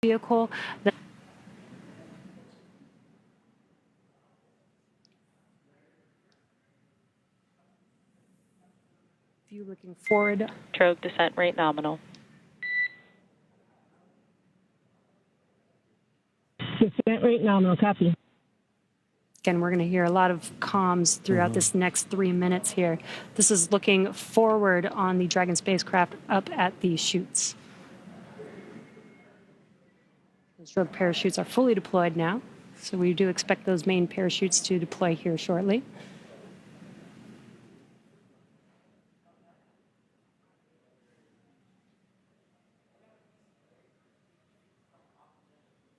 vehicle. View looking forward. Stroke descent rate nominal. Descent rate nominal, copy. Again, we're going to hear a lot of comms throughout this next 3 minutes here. This is looking forward on the Dragon spacecraft up at the chutes. The stroke parachutes are fully deployed now, so we do expect those main parachutes to deploy here shortly.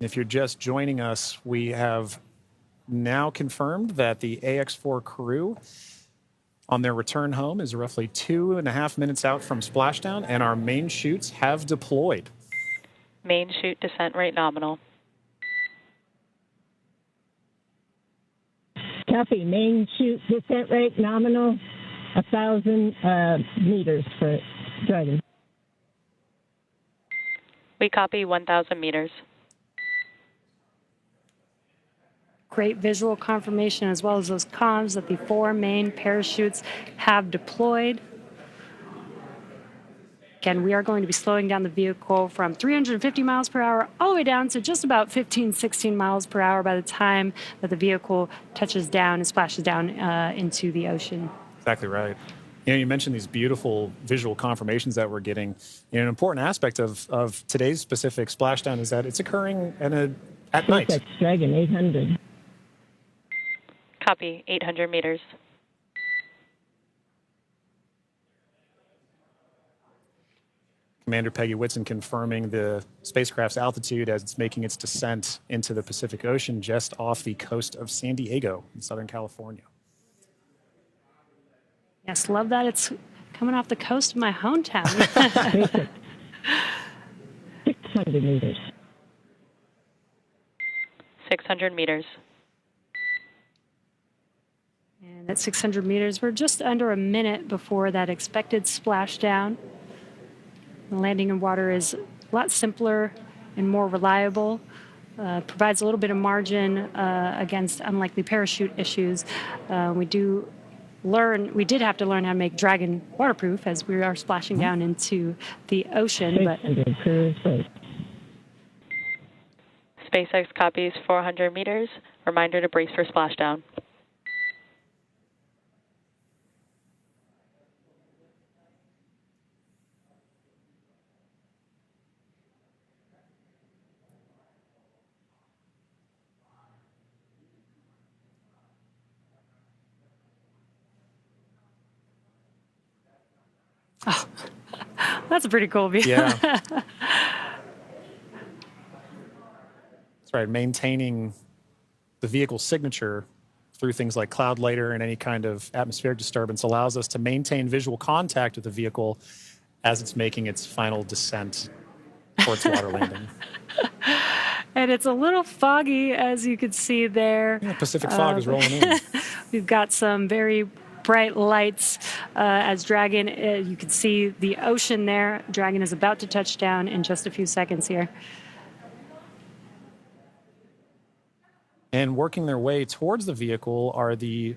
If you're just joining us, we have now confirmed that the AX-4 crew on their return home is roughly 2.5 minutes out from splashdown, and our main chutes have deployed. Main chute descent rate nominal. Copy. Main chute descent rate nominal, 1,000 meters for Dragon. We copy 1,000 meters. Great visual confirmation as well as those comms that the 4 main parachutes have deployed. Again, we are going to be slowing down the vehicle from 350 miles per hour all the way down to just about 15, 16 miles per hour by the time that the vehicle touches down and splashes down into the ocean. Exactly right. You know, you mentioned these beautiful visual confirmations that we're getting. You know, an important aspect of today's specific splashdown is that it's occurring at night. That's Dragon 800. Copy 800 meters. Commander Peggy Whitson confirming the spacecraft's altitude as it's making its descent into the Pacific Ocean just off the coast of San Diego in Southern California. Yes, love that it's coming off the coast of my hometown. 600 meters. 600 meters. And at 600 meters, we're just under a minute before that expected splashdown. The landing in water is a lot simpler and more reliable. Provides a little bit of margin against unlikely parachute issues. We did have to learn how to make Dragon waterproof as we are splashing down into the ocean. But SpaceX copies 400 meters. Reminder to brace for splashdown. Oh, that's a pretty cool view. Yeah. That's right. Maintaining the vehicle's signature through things like cloud layer and any kind of atmospheric disturbance allows us to maintain visual contact with the vehicle as it's making its final descent towards water landing. And it's a little foggy, as you can see there. Yeah, Pacific fog is rolling in. We've got some very bright lights as Dragon, you can see the ocean there. Dragon is about to touch down in just a few seconds here. And working their way towards the vehicle are the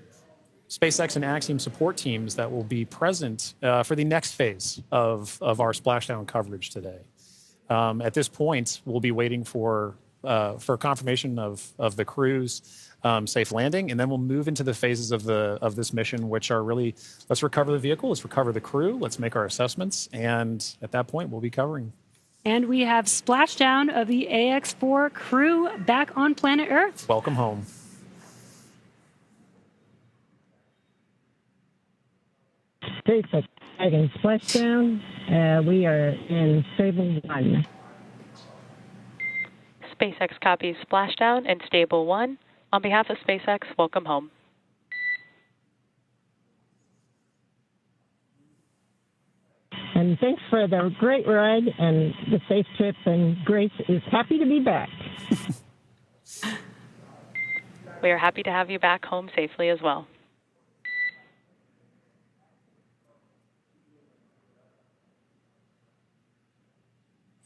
SpaceX and Axiom support teams that will be present for the next phase of our splashdown coverage today. At this point, we'll be waiting for confirmation of the crew's safe landing, and then we'll move into the phases of this mission, which are really, let's recover the vehicle, let's recover the crew, let's make our assessments, and at that point, we'll be covering. And we have splashdown of the AX-4 crew back on planet Earth. Welcome home. SpaceX Dragon splashdown. We are in Stable 1. SpaceX copies splashdown and Stable 1. On behalf of SpaceX, welcome home. And thanks for the great ride and the safe trip, and Grace is happy to be back. We are happy to have you back home safely as well.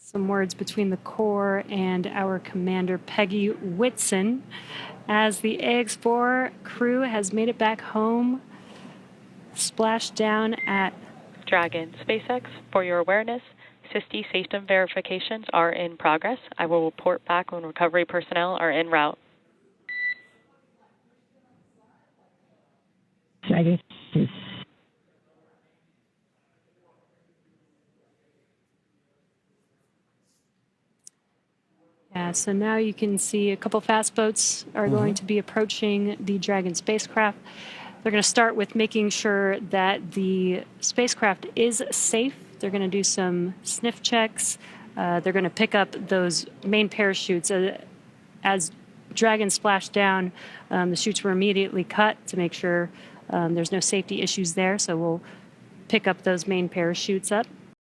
Some words between the Corps and our commander, Peggy Whitson, as the AX-4 crew has made it back home, splashed down at Dragon SpaceX, for your awareness, SISTI system verifications are in progress. I will report back when recovery personnel are en route. Dragon. Yeah, so now you can see a couple fast boats are going to be approaching the Dragon spacecraft. They're going to start with making sure that the spacecraft is safe. They're going to do some sniff checks. They're going to pick up those main parachutes. As Dragon splashed down, the chutes were immediately cut to make sure there's no safety issues there. So we'll pick up those main parachutes up.